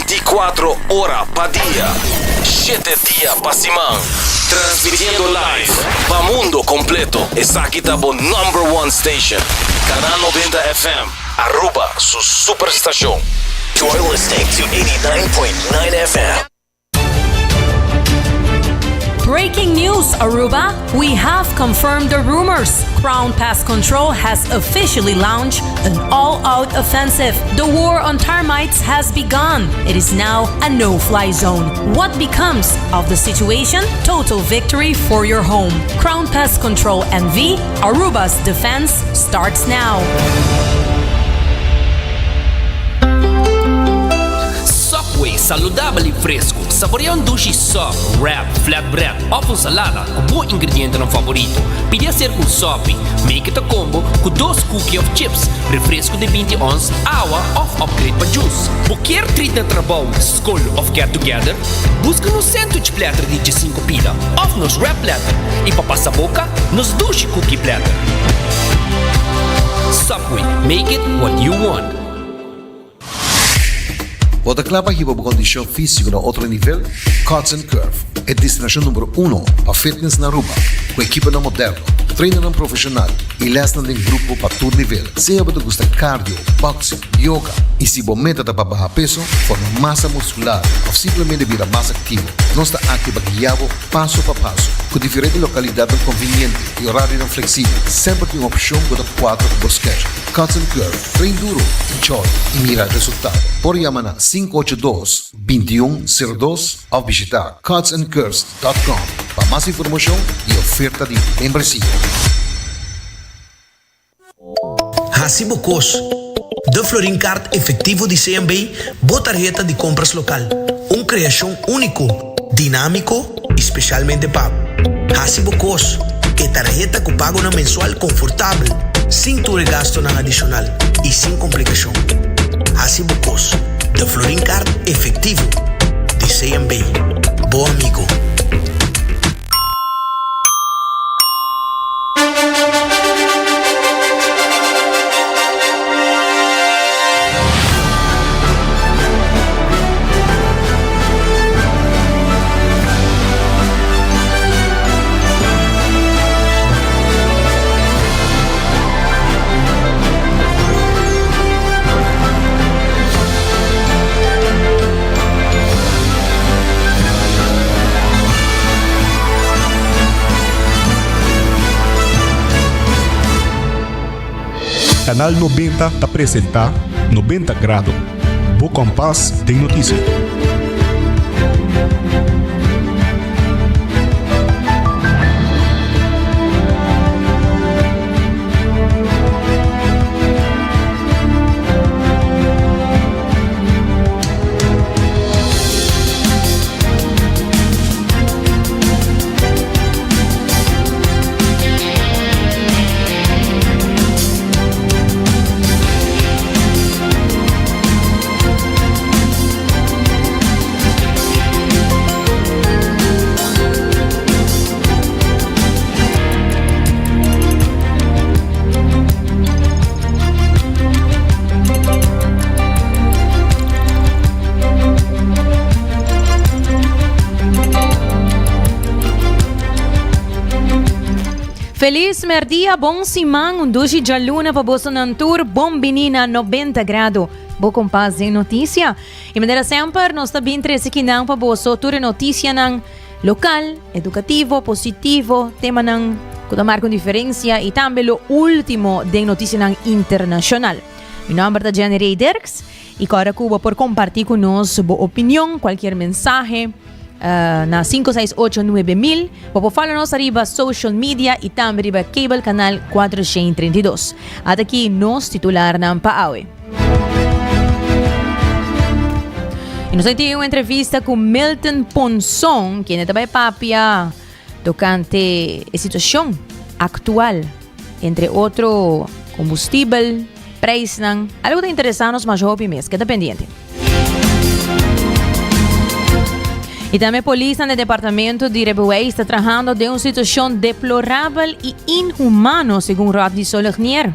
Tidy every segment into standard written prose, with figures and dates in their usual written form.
24 horas pa' día, 7 días pa' semana. Transmitiendo live pa' mundo completo. Es aquí tabo #1 station. Canal 90 FM. Aruba, su superestación. You're listening to 89.9 FM. Breaking news, Aruba. We have confirmed the rumors. Crown Pest Control has officially launched an all-out offensive. The war on termites has begun. It is now a no-fly zone. What becomes of the situation? Total victory for your home. Crown Pest Control NV, Aruba's defense starts now. Subway, saudável e fresco. Saboreia sushi soft, wrap, flatbread ou com salada com bom ingrediente no favorito. Pide a ser com sopi. Make it a combo com 2 cookies of chips, refresco de 20 ons, água ou upgrade para juice. Qualquer treat na trabalho, school ou get together, busca no sandwich platter de 5 pila ou nos wrap platter. E para passar a boca, nos sushi cookie platter. Subway, make it what you want. Wat de klapa hiba condição físico na outro nível, Cuts and Curve é destinação número 1 a fitness na Aruba, com equipa na moderno, treino na profissional e lesson em grupo para todo nível. Se você gosta de cardio, boxing, yoga e se você meta para baixar peso, formar massa muscular ou simplesmente virar mais ativo, nós está aqui para guiá-lo passo a passo, com diferentes localidades convenientes e horário flexível. Sempre tem uma opção com a 4 do schedule. Cuts and Curve, treino duro, enjoy e mira resultado. Por chamar 582-2102 ou visitar cutsandcurves.com para mais informação e oferta de membresia. Hasibo Cos, de Florin Card efectivo de CMB, boa tarjeta de compras local. Criação único, dinâmico, especialmente pago. Hasibo Cos, que tarjeta que pago na mensual confortável, sem tudo gasto na adicional e sem complicação. Hasibo Cos, de Florin Card efectivo de CMB. Bom amigo. Canal 90 apresenta 90 Graus. Bo Compass tem notícia. Feliz merdia, bom simang, dushi jaluna pa boso ng tour, bom binina 90 grado. Bo compás em notícia. E maneira sempre, nós também interesse aqui não pa boso tour notícia ng local, educativo, positivo, tema ng kudamar com diferença e também o último de notícia ng internacional. Mi nome é Jenny Reiderks e agora Cuba por compartilhar conosco sua opinião, qualquer mensagem. Na 5689000, follow-nos arriba social media e também arriba cable canal 432. At aqui nos titular ng Paawe. E nós temos uma entrevista com Milton Ponson, que é também papia tocante a situação atual, entre outro combustível, preço, algo que interessa-nos mais jovem mês, que é dependente. E também a polícia no departamento de Rebuey está trabalhando de uma situação deplorável e inhumana, segundo Rodney Solagnier.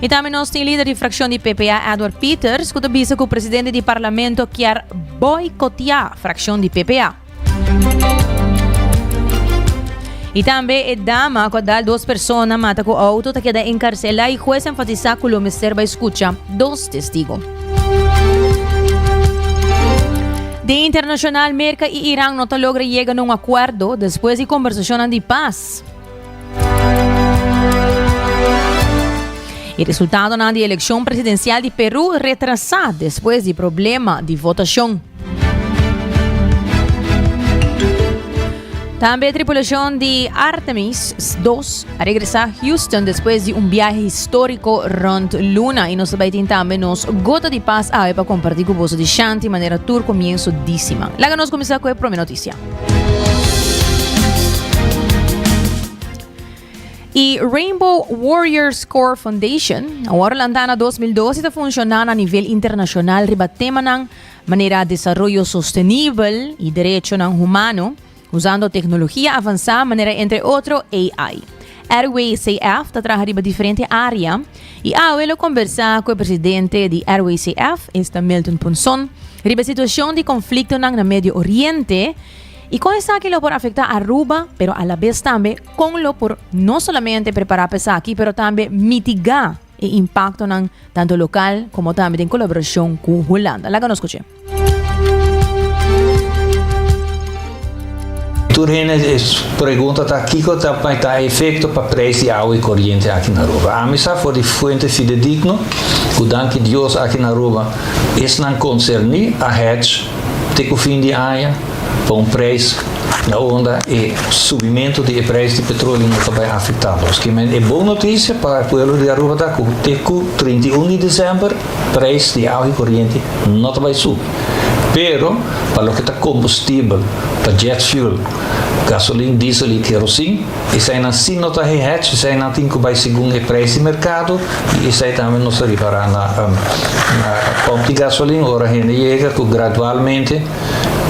E também nós temos líder de fração de PPA, Edward Peters, que avisa que o presidente do parlamento quer boicotear a fração de PPA. E também a dama que dá 2 pessoas mata com o auto que queda encarcelada e o juez enfatiza que o ministério vai escutar 2 testigos. De internacional, América e Irã não logram chegar a um acordo depois de conversação de paz. E resultado da eleição presidencial de Peru retrasado depois de problema de votação. Também a tripulação de Artemis 2 a regressar a Houston depois de viaje histórico rond Luna. E nós também também nos gota de paz para compartir com você de chante de maneira tour comienzo dísima. Lá nós começar com a primeira notícia. E Rainbow Warriors Corps Foundation, agora lançada 2012, está funcionando a nível internacional, rebatendo de maneira de desenvolvimento sustentável e direito humano, usando tecnologia avançada, maneira entre outros AI. Airway CF está trabalhando em diferentes áreas e eu conversar com o presidente de Airway CF, este Milton Punson, sobre a situação de conflito no Médio Oriente e como está que lo por afectar a Aruba, pero a la vez também com lo por não somente preparar para aqui, pero também mitigar o impacto tanto local como também em colaboração com Holanda. Lá que nos escuche. Turene pergunta tá aqui que vai ter efeito para preço de água e corrente aqui na Aruba. A missa foi de fonte fidedigno, que danke Deus aqui na Aruba, isso não concerne a hedge, tem o fim de ano, para preço na onda e subimento de preço de petróleo não vai afetar. Que é boa notícia para o povo de Aruba, que 31 de dezembro, preço de água e corrente não vai subir. Pero, para o que está combustível, para jet fuel, gasolina, diesel e kerosene, isso aí não se nota hedge, isso aí não tem que vai segundo o preço de mercado, e isso aí também não se reparar na pompa de gasolina, ora gente chega que gradualmente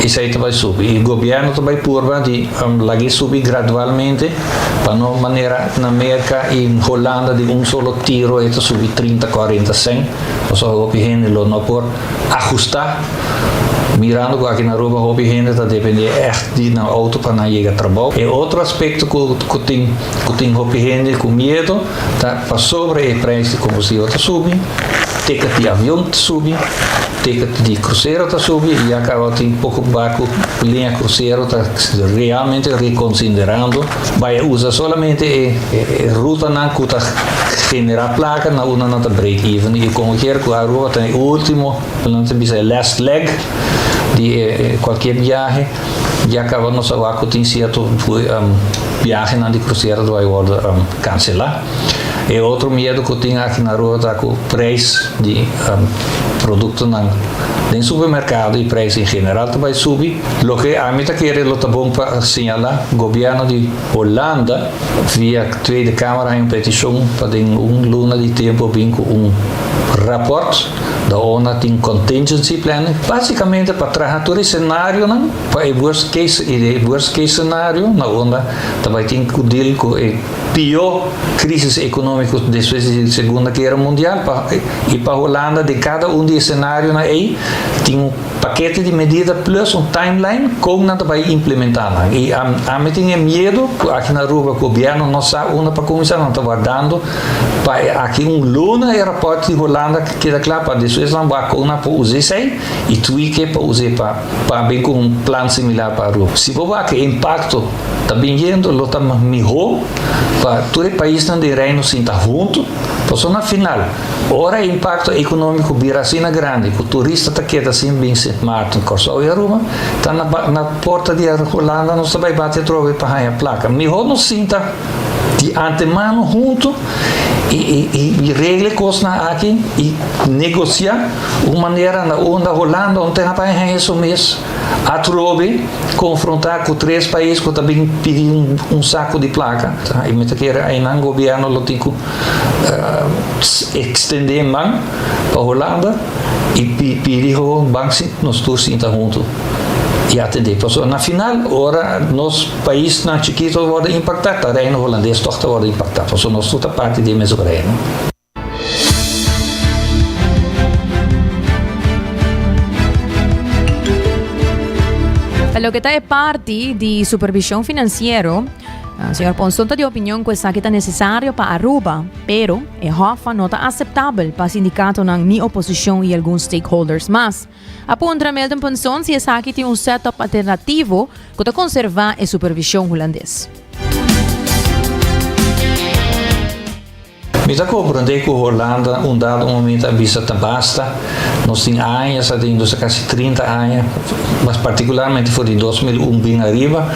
isso aí vai subir. E o governo vai purva de lagi subir gradualmente, para não maneira na América e Holanda de solo tiro, isso subir 30, 40, 100, ou só o gente não por ajustar. Mirando que aqui na Aruba, a gente está dependendo de na auto para não chegar a trabalho. E outro aspecto que tem gente com medo, tá para sobre o preço de combustível está subindo, ticket de avião está subindo, ticket de cruzeiro está subindo, e acaba tem pouco barco, linha cruzeiro está realmente reconsiderando, vai usar somente a ruta não que está generar placa, na uma não está break-even, e como quer que a Aruba tem o último, não se last leg, de qualquer viagem, e acaba não saber que tem certo viagem de cruzeiro vai cancelar. E outro medo que eu tenho aqui na rua está com o preço de produtos no supermercado e preço em geral vai subir. O que a mim está querendo é bom para assinalar o governo de Holanda via Tweede Kamer uma petição para ter luna de tempo bem com rapport da ONU tem contingency plan basicamente para trazer todo esse cenário para o worst case cenário na ONU também tem que deal com a pior crise econômica depois da Segunda Guerra Mundial e para a Holanda de cada desses cenários aí tem paquete de medidas plus timeline como não vai implementar e a mim tem medo aqui na Aruba o governo não sabe para começar não está guardando para aqui luna aeroporto de Holanda que queda claro para depois não vai para usar isso aí e tweak para usar para bem com plano similar para a Aruba se for que impacto está bem indo lo está melhor para todo o país não de reino se está junto porque na final ora o impacto econômico vira assim grande que o turista está queda assim bem Martin Corsau e Aruba está na porta de Holanda não vai bater trove para a placa melhor não sinta de antemano junto e regle coisa aqui e negociar uma maneira na onda Holanda onde tem para isso mesmo a trove confrontar com 3 países que também pedir saco de placa tá? E me que aí no governo lo tem que estender mão para Holanda e pedir o banco nos todos sinta junto e atender. Então, na final, ora, nos países não chiquitos vão impactar, o reino holandês toch vão impactar. Então, nós toda parte de mesmo reino. lo que está es parte de supervisión financiero. Señor Ponson, de opinión que está necesario para Aruba, pero el HOFA no está aceptable para sindicato ni oposición y algunos stakeholders más. Apunta Melton Ponson si es aquí tiene un setup alternativo que conserva la supervisión holandés. Mita compreender que Holanda, dado momento, avisa que basta. Nós temos anos, temos quase 30 anos, mas particularmente foi de 2001 bem arriba,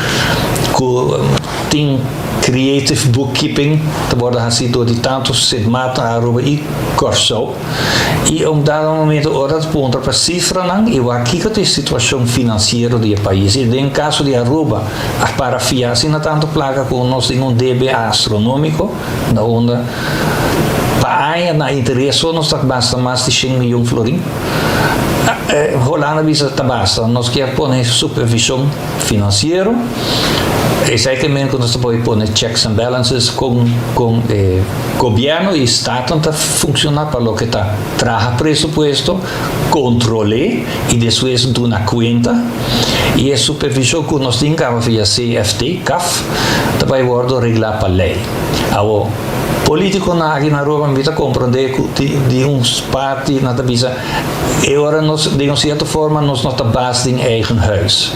que tem creative bookkeeping, que wordt sido de tantos Sint-Maarten, Aruba e Curaçao. E dado momento, ora ponto para cifra não, e aqui que tem situação financeira do país. E em caso de Aruba, para fiar-se na tanto placa com nós temos débito astronômico, na onda para na interesse nós basta mais de 100 milhões florim. Holanda bisa basta, nós quer pôr supervisão financeira. Exatamente quando você pode pôr checks and balances com governo e Estado para funcionar para o que está traga presupuesto, controle e depois do na conta e a supervisão que nós temos via CFT, CAF, também vai regular para lei. Político aqui na Aruba me compreender que de uns parte na tabisa e ora nós de uma certa forma nós não estamos em eigen huis.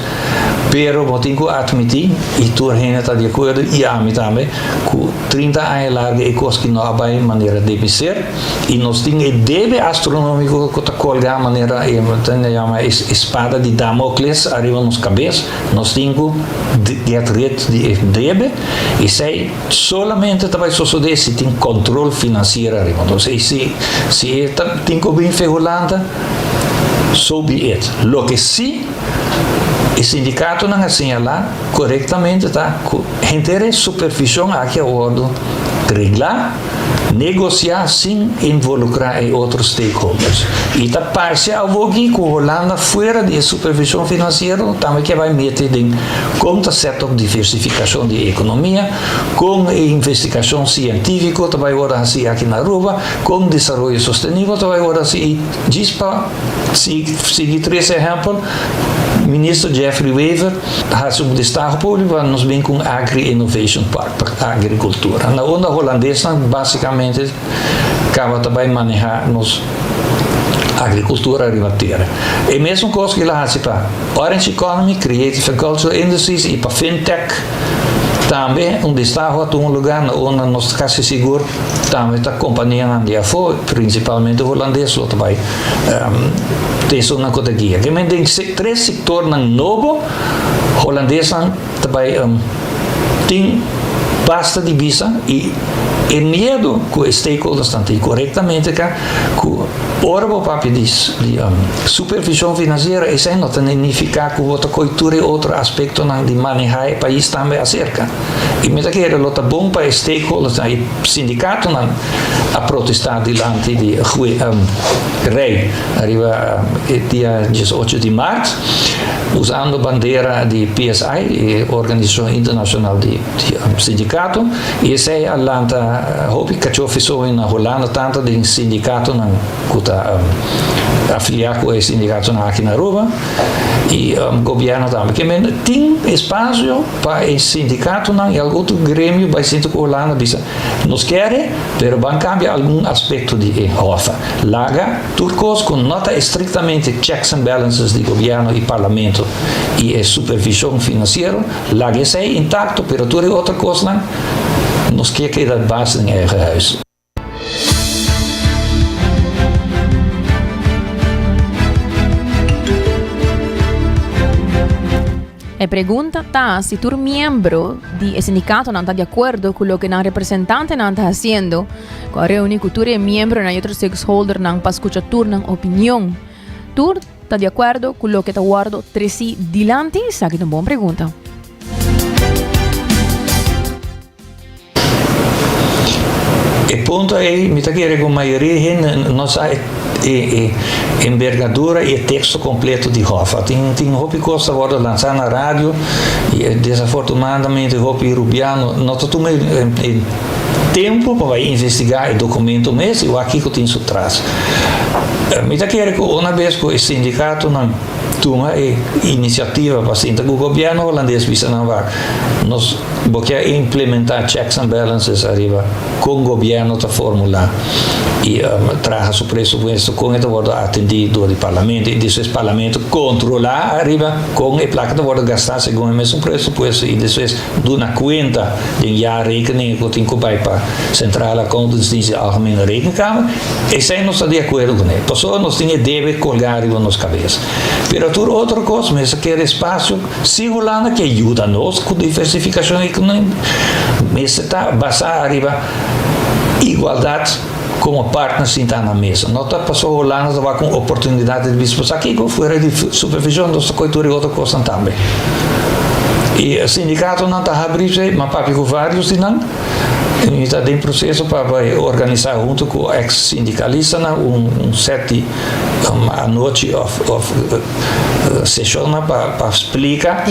Pero eu tenho que admitir e tu está de acordo e a mim também que 30 anos larga e coisa que não há maneira de ser e nós temos deve astronômico que está colgar maneira chama espada de Damocles arriba nos cabeças nós temos de atrito de deve e sei solamente também suceder se tem controle financeiro arriba então se tem que bem ferrolanda so be it lo que sim o sindicato não assinala corretamente tá inteira supervisão aqui a ordem reglar negociar sem involucrar outros stakeholders e tá parcial aqui com Holanda fora de supervisão financeira também que vai meter em conta setup diversificação de economia com investigação científica também agora assim aqui na Aruba com desenvolvimento sustentável também agora assim diz para seguir três exemplos ministro Jeffrey Wever faz destaque público nos bem com Agri Innovation Park para agricultura na onda holandesa basicamente acaba também manejar nos agricultura ribateira. E mesmo coisa que lá para Orange Economy, Creative and Cultural Industries e para Fintech também destaque a lugar onde nós quase seguro também está companhia na dia foi principalmente holandês lá também tem uma coisa aqui que me tem três setores novo holandês também tem basta de visa e medo que os stakeholders estão corretamente que ora o papel de supervisão financeira e sem não significa que outra cultura e outro aspecto de manejar o país também acerca e me daqui era lota bom para os stakeholders e sindicato a protestar diante de rei arriva dia 18 de março usando bandeira de PSI Organização Internacional de Sindicato e sei Atlanta hopi cachorro na Holanda tanto de sindicato na kuta afiliado com o sindicato aqui na Aruba e governo também que tem espaço para o sindicato e algum outro grêmio vai ser que Holanda bisa nos quer pero van cambiar algum aspecto de HOFA laga turcos com nota estritamente checks and balances de governo e parlamento e supervisão financeira laga sei intacto pero tudo outra coisa nos quer que dat base in eigen huis. E pregunta está si tu miembro del sindicato no está de acuerdo con lo que el representante no está haciendo. Cuando único tú eres miembro y otro stakeholder no para escuchar tu opinión. ¿Tú estás de acuerdo con lo que te guardo tresi dilante? Esa es una buena pregunta. El punto es, me está que con mayoría no sabe envergadura e texto completo de HOFA. Tem roupa que está agora lançar na rádio e desafortunadamente roupa Rubiano não está tempo para investigar o documento mesmo, e aqui que tem isso atrás. Me está querendo que uma vez que o sindicato não toma iniciativa para sentar com o governo holandês visa não vai, nós vamos implementar checks and balances arriba com o governo da fórmula e traga o presupuesto com ele vai atendido do parlamento e depois o parlamento controlar arriba com a placa de vai gastar segundo o mesmo presupuesto e depois do na conta de já rekening que tem que vai para central accountancy algemene rekenkamer e sem nós de acordo com ele pessoa nós tinha deve colgar arriba nos cabeça pero por outra coisa mas quer espaço circulando que ajuda nós com diversificação econômica mas está basado arriba igualdade como partner sentar na mesa. Não está passou Holanda estava com oportunidade de visitar aqui com fora de supervisão nossa cultura e outra coisa também. E o sindicato não está abrindo, mas papi com vários e não. Está em processo para organizar junto com o ex-sindicalista set a noite sessão para explicar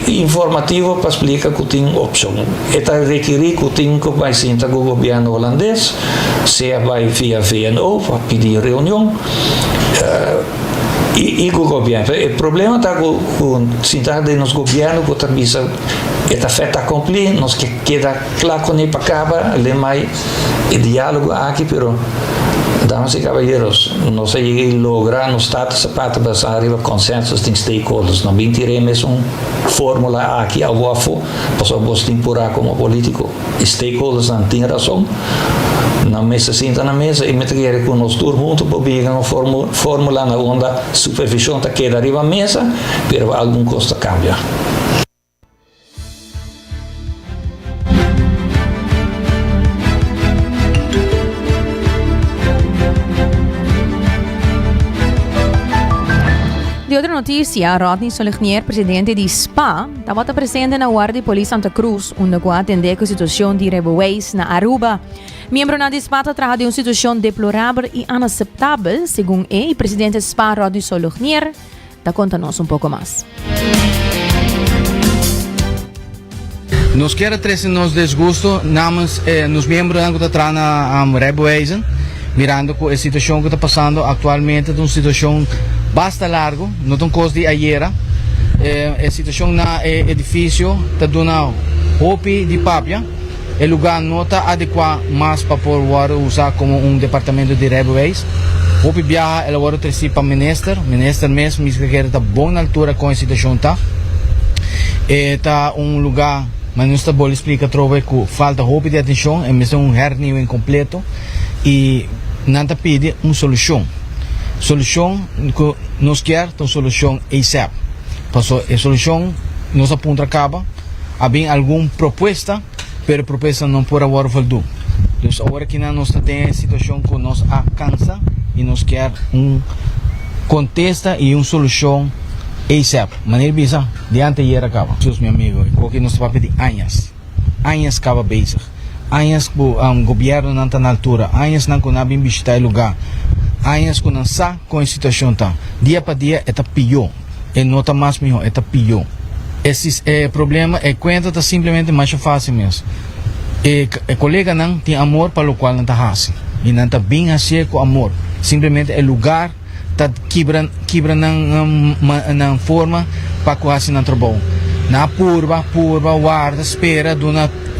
informativo para explicar que tem opção. Está requerir que tem que vai sentar com o governo holandês, se vai via VNO para pedir reunião. E com o governo. O problema está com sentar de nos governo que está bisa esta feta cumprir, nós que queda claro que nem para acaba, le mais o diálogo aqui, pero damas e caballeros, nós aí lograr no status sapato para arriba consensos tem stakeholders, não bem tiremos fórmula aqui ao wafo, para você temporar como político, stakeholders não tem razão. Na mesa senta na mesa e meter que com nós todos juntos para pegar uma fórmula na onda supervisão tá queda arriba a mesa, pero algum custo cambia. De outra notícia, Rodney Solignier, presidente de SPA, estava presente na Guardia de Polícia Santa Cruz, onde atendeu a situação de Reboways na Aruba. Membro da SPA trata de uma situação deplorável e inaceitável, segundo o presidente de SPA, Rodney Solignier, está contando-nos pouco mais. Nos quer trazer nos desgosto, namens nos membros que estão na Reboways, mirando com a situação que está passando atualmente, uma situação basta largo, não tem coisa de ayer. A situação na edifício está dando roupa de papia. O lugar não está adequado mais para poder usar como departamento de Reboways. Roupa viaja, ela vai trazer para o ministro mesmo, que está bom na altura com a situação. Está lugar, mas não está bom explicar trova que falta roupa de atenção, é mesmo hernia incompleto e nada pede uma solução. Solução que nós queremos uma solução ASAP. Passou a solução nós aponta acaba, havia alguma proposta, mas a proposta não pode agora fazer. Então agora que nós temos a situação que nós alcança e nós queremos contesta e uma solução ASAP. Maneira bisa diante de acaba. Meus amigos, porque nós vamos pedir anos acaba basic. Anos que o governo não está na altura, anos não consegue visitar o lugar. Anos que não sabe com a situação está. Dia para dia está pior. E não está mais melhor, está pior. Esse problema é quando está simplesmente mais fácil mesmo. O colega não tem amor para o qual não está fácil. E não está bem assim com amor. Simplesmente o lugar está quebra na forma para que assim não trabalhe. Na curva, guarda, espera do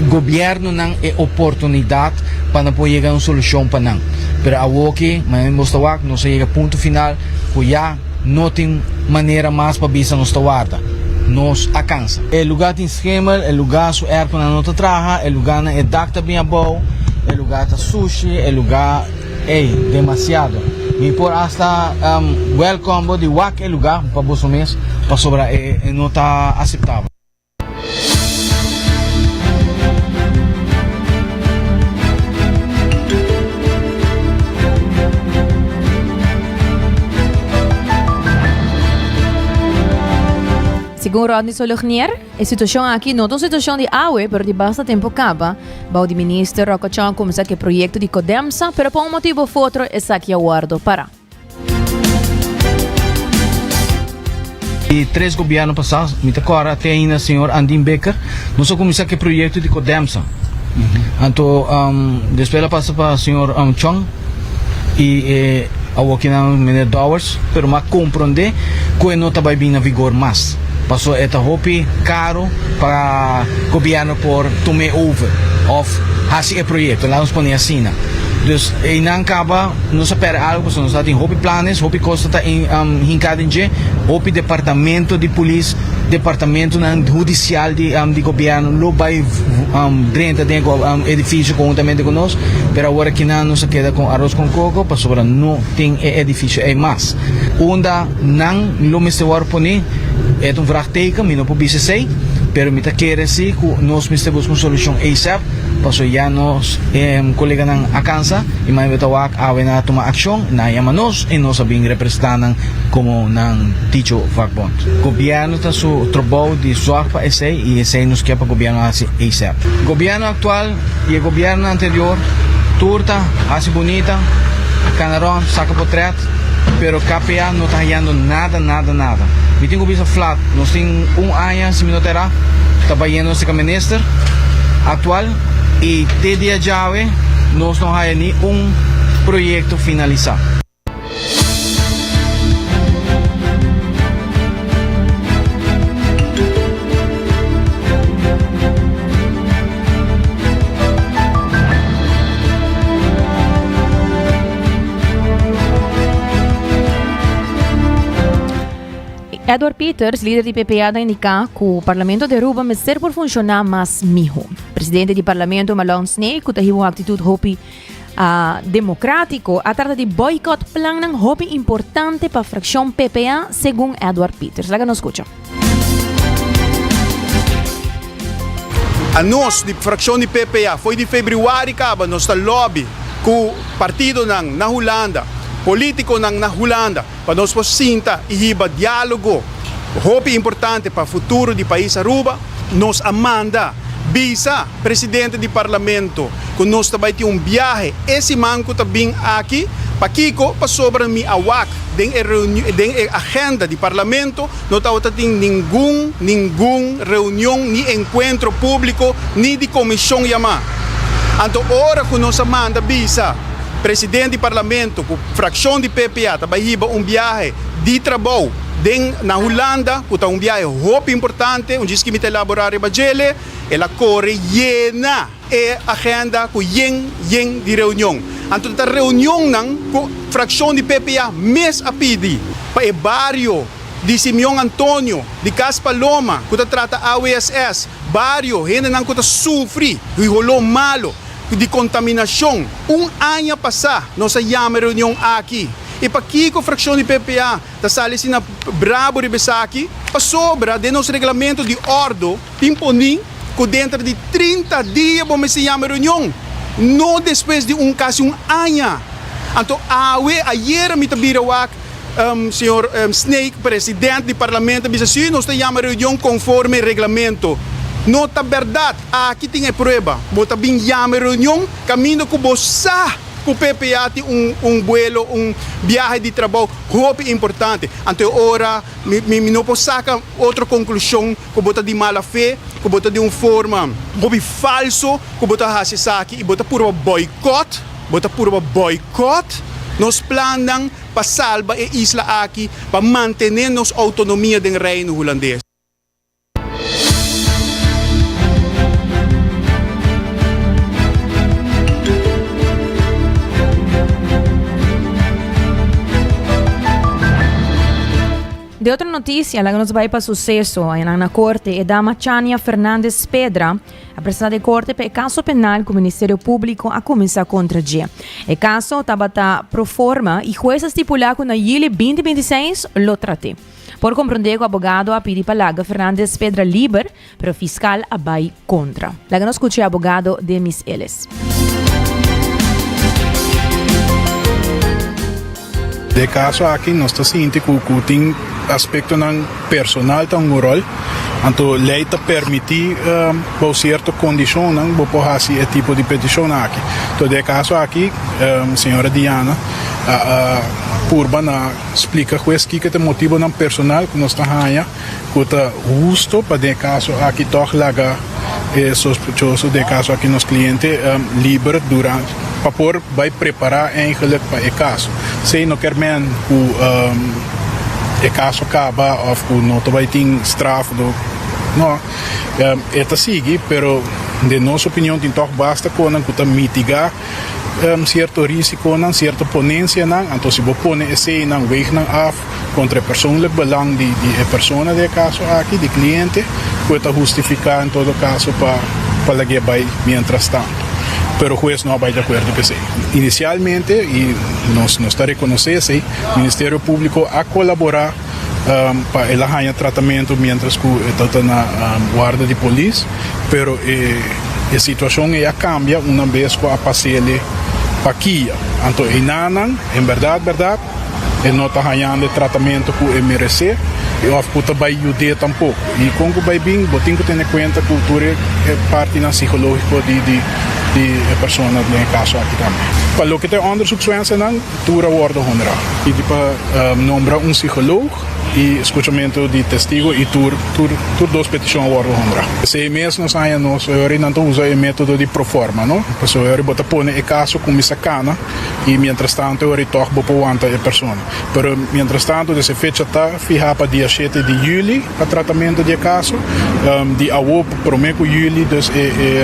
governo não é oportunidade para poder chegar a uma solução para não. Pero aqui, mas mostrar que não chega a ponto final, que já não tem maneira mais para bisa nos guarda. Nos alcança. O lugar tem esquema, o lugar su air quando não trabalha, o lugar não é dacta bem bom, o lugar está sushi, o lugar é demasiado. E por hasta welcome de o lugar para você mesmo, para sobrar não está aceitável. Segundo Rodney Solignier, a situação aqui não é uma situação de água, mas de bastante tempo acaba. O ministro Rocachão começou com o projeto de Codemsa, mas por um motivo ou outro, está aqui a guardo para. E 3 governos passados, agora até ainda o senhor Andin Becker, nós começamos com o projeto de Codemsa. Anto, después la pasa para el señor Chong y awaki na minute hours, pero ma comprende que no está bien a vigor más. Pasó esta hopi caro para gobierno por tomar over of hacer el proyecto, la nos ponía así. Dus inang acaba nos espera algo, pues nos está en hopi planes, hopi costa está en hincadinje, hopi departamento de policía, departamento judicial de gobierno, lo va dentro del edificio conjuntamente con nosotros, pero ahora que no se queda con arroz con coco, pues ahora no tiene edificio hay más. Onda nang lo me se va a poner, es un vraagteken, mi no puedo decir, pero me quiere decir que nos me buscar una solución ASAP. Paso ya nos colega ng akansa y may betawak awe na tuma aksyon na yamanos e nos sabing representanang como ng Ticho Fagbond. Gobyerno ta su trabaho di suak pa ese y ese nos kaya pa gobyerno asi ASAP. Gobyerno actual y gobyerno anterior turta asi bonita kanaron saka potret pero KPA no está hallando nada. Mi tengo visa flat, nos ting año si minotera tabayendo si minister actual y te día llave nos no hay ni un proyecto finalizado. Edward Peters, líder de PPA, indica que o Parlamento de Aruba vai ser por funcionar mais mijo. Presidente do Parlamento, Malone Snake, que tem uma atitude hopi democrático, a trata de boicot plan ng hopi importante para a fração PPA, segundo Edward Peters. Laga nos escuta. A nós, de fração de PPA, foi de fevereiro acaba nossa lobby com o partido na Holanda, político na Holanda, para nós sinta e riba diálogo, hopi importante para o futuro do país Aruba, nos amanda bisa presidente do parlamento, que nós também tem viaje, esse manco também aqui, para Kiko, para sobra mi awak, den agenda do parlamento, não tem nenhum reunião, nem encontro público, nem de comissão yama. Então, ora que nós amanda bisa presidente do parlamento, com fração de PPA, também riba viaje de trabalho na Holanda, que está viaje muito importante, onde que me elaborar e bagele, ela corre llena e agenda com yen de reunião. Então, a reunião com fração de PPA mês a pedir para o barrio de Simeão Antônio, de Cas Paloma, que trata AWSS, barrio, gente não que sofre, que rolou malo, de contaminação. Ano passado, nós chamamos reunião aqui. E para que a fração de PPA está salindo brabo de Besaki, para sobra de nosso regulamento de ordem, imponim que dentro de 30 dias vamos chamar reunião, não depois de quase ano. Então, ayer me tabirawak, senhor Snake, presidente do parlamento, disse assim, nós chamamos reunião conforme regulamento. Não é verdade, aqui tem a prova. Bota bem chama reunião, caminho que você com o PPA tem vuelo, viagem de trabalho muito importante. Então, ora, não posso sacar outra conclusão que bota de mala fé, que bota de forma muito falso, que bota fazer aqui e bota por boicot, Nós planamos para salvar a isla aqui, para manter nossa autonomia do reino holandês. De outra notícia, lá nos vai para sucesso na corte é da Machania Fernandes Pedra, apresada de corte para o caso penal que o Ministério Público a começar contra G. O caso estava pro forma e juez estipular que na Yili 2026 lo trate. Por compreender que o abogado a pedir para Laga Fernandes Pedra liber, pero o fiscal a vai contra. Laga nos escute o abogado de Miss Ellis. De caso aqui nós está sinto que tem aspecto ng personal tang moral, anto lei ta permitir por certa condição ng bopo hasi e tipo de petição aqui. Então de caso aqui, senhora Diana, purba na explica qual é o motivo ng personal que nós está hanya, que tá justo para de caso aqui toch laga sospechoso de caso aqui nos clientes liber durante para por vai preparar eigenlijk para o caso. Se não quer men o caso acaba of não vai ter straf do não esta sigue, pero de nossa opinião tem toch basta com que mitigar certo risiko ng certa ponência ng então se pone esse ng weg ng af contra persoonlijk belang di persona de caso aqui de cliente puede justificar en todo caso para lagay bay mientras tanto pero o juez no va de acuerdo que sí. Inicialmente y nos está reconociendo el Ministerio Público a colaborar para el tratamento mientras que está na guarda de policía pero a situação já cambia uma vez que a pasele paquia. Então, em verdade, ele não está ganhando tratamento que ele merece e a puta vai ajudar tampouco. E com o vai bem, tem que ter em conta que a cultura é parte psicológica de pessoas no caso aqui também. Para o que tem onderzoekswensen, a cultura wordt honra. E para nombrar psicólogo e escutamento de testigo e tur duas petições worden honra. Se mesmo nós anos não usa o método de proforma, não? Porque eu bota pone o caso com misacana e mientras tanto eu toco bopo anta a pessoa. Pero mientras tanto essa fecha está fijada para dia 7 de julho para tratamento de caso. De awo prometo julho dus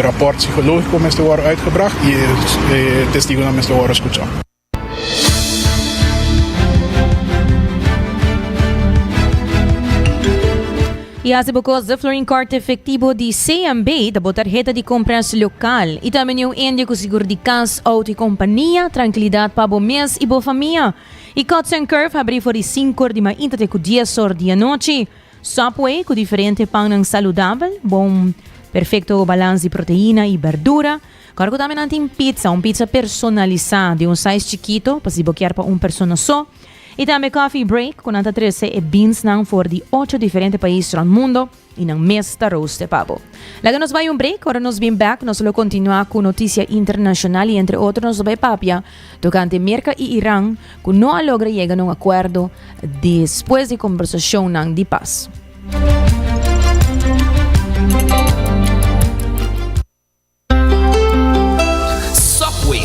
rapport psicológico me está uitgebracht e testigo na me está escuchar. E hace bocos de Flooring Cart efectivo de CMB da tarjeta de compras local. E também o ende com seguro de casa, auto e companhia, tranquilidade para o mês e boa família. E Cuts and Curve abre por 5 de manhã até 10 horas da noite. Subway com diferente pão saudável, bom, perfeito balanço de proteína e verdura. Agora também tem pizza, pizza personalizada de size chiquito, para se boquear para uma pessoa só. E também Coffee Break, com nata 13 e beans nang for de 8 diferentes países do mundo e nang mesta roast de pavo. Logo nos vai break, agora nos vem back, nos vamos continuar com notícia internacional e entre outros nos vai papia tocante América e Irã, que não logra chegar a acordo depois de conversação nang de paz.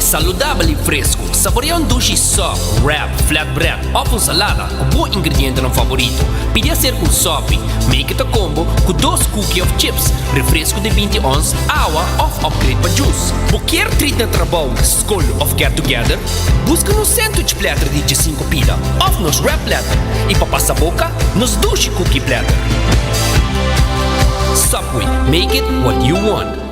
Saludável e fresco. Saboreia dushi soft, wrap, flatbread ou salada com bom ingrediente no favorito. Pide a ser com sopi. Make it a combo com 2 cookies of chips, refresco de 20 ons, água ou upgrade para juice. Qualquer treat na trabalho, school ou get together, busca no sandwich platter de 5 pila ou nos wrap platter. E para passar a boca, nos dushi cookie platter. Subway, make it what you want.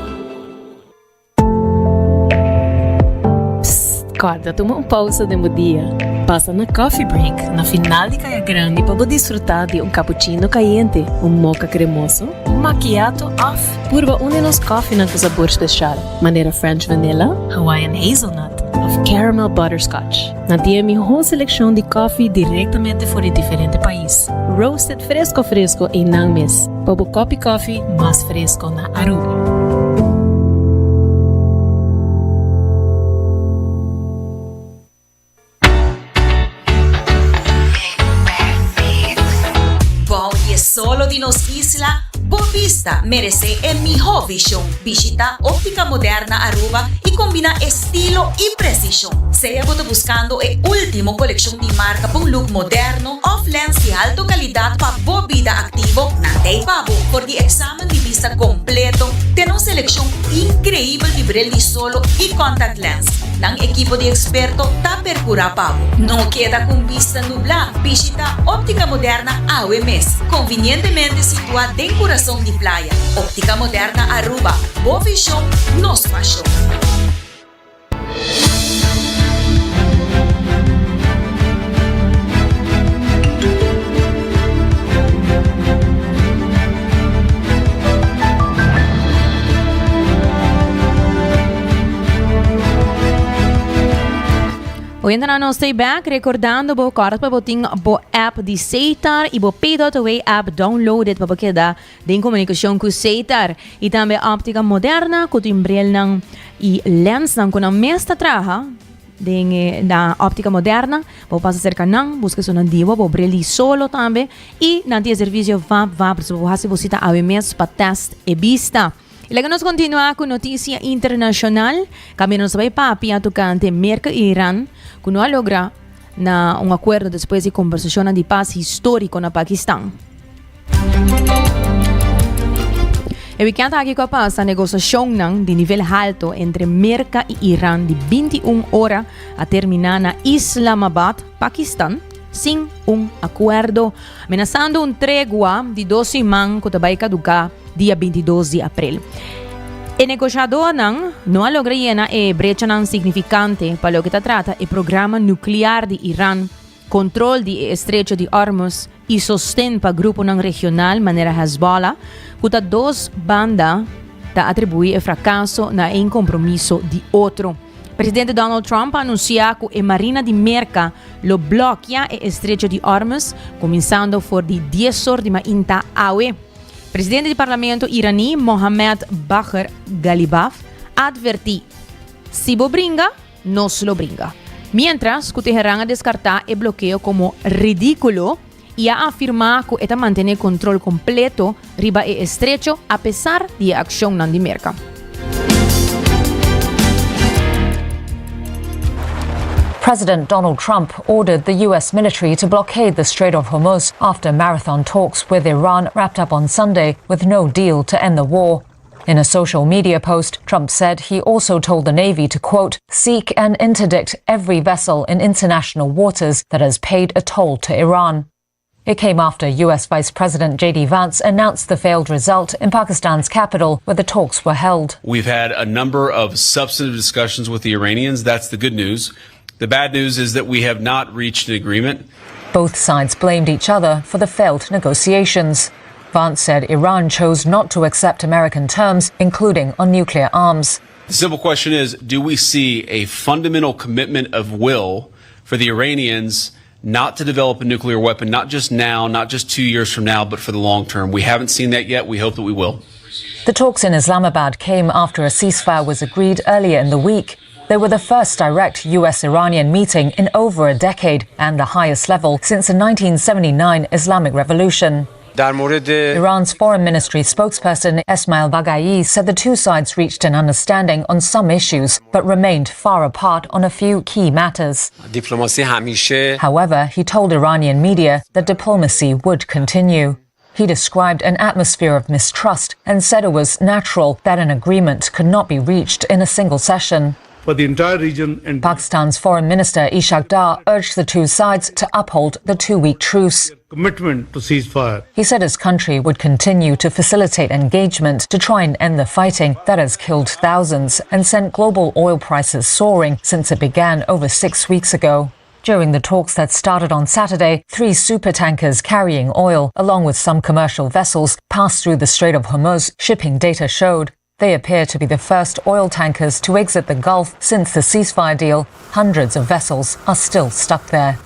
Acorda, toma pausa de dia. Passa na Coffee Break, na final de Caia Grande, para desfrutar de cappuccino caliente, mocha cremoso, macchiato off, purva de nos coffee na sabor especial, maneira French vanilla, Hawaiian hazelnut, of caramel butterscotch. Na dia minha seleção de coffee diretamente fora de diferente país. Roasted fresco e não mes. Para o coffee mais fresco na Aruba. Solo de nos isla, Bovista merece el mejor visión. Visita Óptica Moderna Aruba y combina estilo y precisión. Sea buscando el último colección de marca con look moderno, off lens de alta calidad para boa vida activo. Nate Pabo, por el examen de vista completo, tenemos selección increíble de brilli solo y contact lens. Nang equipo de experto ta percura Pabo. No queda con vista nublada. Visita Óptica Moderna AOMS, convenientemente situada en corazón de playa. Óptica Moderna Aruba, boa visión, nos fashion. Hoy ainda não stay back, recordando bo corte para boting bo app de Seitar e bo Pay.away app downloaded para quedar em comunicação com Seitar e também a óptica moderna com timbrel nang e lens nang com a mesta traha da óptica moderna, bo passa cerca nang busca sua diwa bo brilli solo também e na dia serviço vab so hasi você tá ao mês para test e vista. Ilaga nos continua con noticia internacional. Kami nos vai papi a tocante Merca e Iran, kuno logra na un acuerdo después de conversación de paz histórico na Pakistan. E weekend aqui com a paz a negociação de nível alto entre Merca e Irã de 21 horas a terminar na Islamabad, Pakistan, sem acordo, ameaçando tregua de 12 semanas que vai caducar dia 22 de abril. O negociador não logra brecha significante para o que trata o programa nuclear de Irã, controle do estrecho de Hormuz e sostén para grupo regional maneira Hezbollah, que duas bandas atribuem o fracasso na compromisso de outro. Presidente Donald Trump anunciou que a Marina de Merca lo bloqueia o estrecho de Hormuz, começando por de 10 horas de manhã awe. Presidente do Parlamento iraní Mohammad Bagher Ghalibaf advertiu: se bo brinca, nos lo brinca. Mientras que Teherán descartar o bloqueio como ridículo e afirmar que está mantém controle completo riba o estrecho a pesar de ação de Merca. President Donald Trump ordered the U.S. military to blockade the Strait of Hormuz after marathon talks with Iran wrapped up on Sunday with no deal to end the war. In a social media post, Trump said he also told the Navy to, quote, seek and interdict every vessel in international waters that has paid a toll to Iran. It came after U.S. Vice President J.D. Vance announced the failed result in Pakistan's capital, where the talks were held. We've had a number of substantive discussions with the Iranians. That's the good news. The bad news is that we have not reached an agreement. Both sides blamed each other for the failed negotiations. Vance said Iran chose not to accept American terms, including on nuclear arms. The simple question is, do we see a fundamental commitment of will for the Iranians not to develop a nuclear weapon, not just now, not just 2 years from now, but for the long term? We haven't seen that yet. We hope that we will. The talks in Islamabad came after a ceasefire was agreed earlier in the week. They were the first direct US-Iranian meeting in over a decade and the highest level since the 1979 Islamic Revolution. Iran's foreign ministry spokesperson Esmail Baghai said the two sides reached an understanding on some issues but remained far apart on a few key matters. However, he told Iranian media that diplomacy would continue. He described an atmosphere of mistrust and said it was natural that an agreement could not be reached in a single session. For the entire region and Pakistan's Foreign Minister Ishaq Dar urged the two sides to uphold the 2-week truce. Commitment to ceasefire. He said his country would continue to facilitate engagement to try and end the fighting that has killed thousands and sent global oil prices soaring since it began over 6 weeks ago. During the talks that started on Saturday, 3 supertankers carrying oil, along with some commercial vessels, passed through the Strait of Hormuz, shipping data showed. They appear to be the first oil tankers to exit the Gulf since the ceasefire deal. Hundreds of vessels are still stuck there.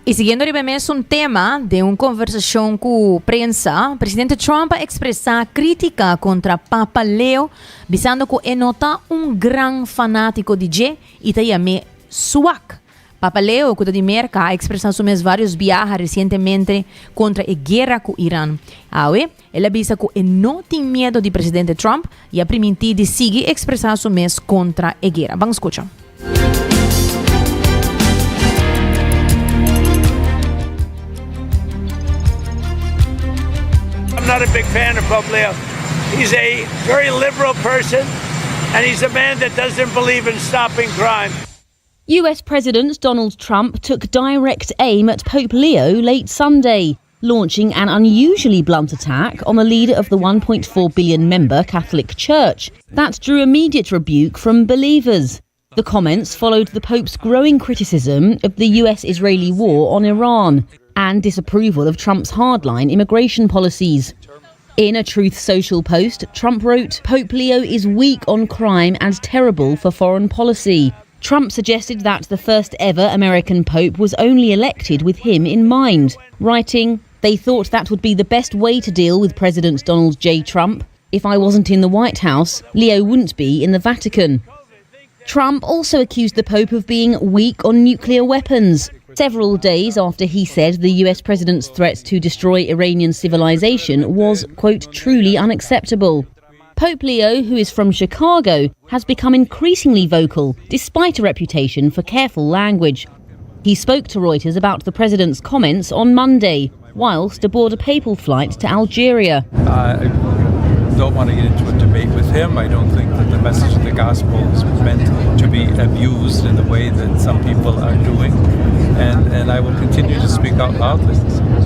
Y siguiendo ribemés un tema de una conversación con prensa, presidente Trump expresa crítica contra Papa Leo, visando que nota un gran fanático de J y te llame Suak. Papa Leo, que de Merca, ha expresado sus varios viajes recientemente contra la guerra con Irán. Ahora, él avisa que no tiene miedo de presidente Trump y ha permitido de seguir expresando su mes contra la guerra. Vamos a escuchar. I'm not a big fan of Pope Leo. He's a very liberal person, and he's a man that doesn't believe in stopping crime. US President Donald Trump took direct aim at Pope Leo late Sunday, launching an unusually blunt attack on the leader of the 1.4 billion member Catholic Church. That drew immediate rebuke from believers. The comments followed the Pope's growing criticism of the US-Israeli war on Iran and disapproval of Trump's hardline immigration policies. In a Truth Social post, Trump wrote, "Pope Leo is weak on crime and terrible for foreign policy." Trump suggested that the first ever American Pope was only elected with him in mind, writing, "They thought that would be the best way to deal with President Donald J. Trump. If I wasn't in the White House, Leo wouldn't be in the Vatican. Trump also accused the Pope of being weak on nuclear weapons, several days after he said the US president's threat to destroy Iranian civilization was, quote, truly unacceptable. Pope Leo, who is from Chicago, has become increasingly vocal, despite a reputation for careful language. He spoke to Reuters about the president's comments on Monday, whilst aboard a papal flight to Algeria. I don't want to get into a debate with him. I don't think that the message of the gospel is meant to be abused in the way that some people are doing. And I will continue to speak out loudly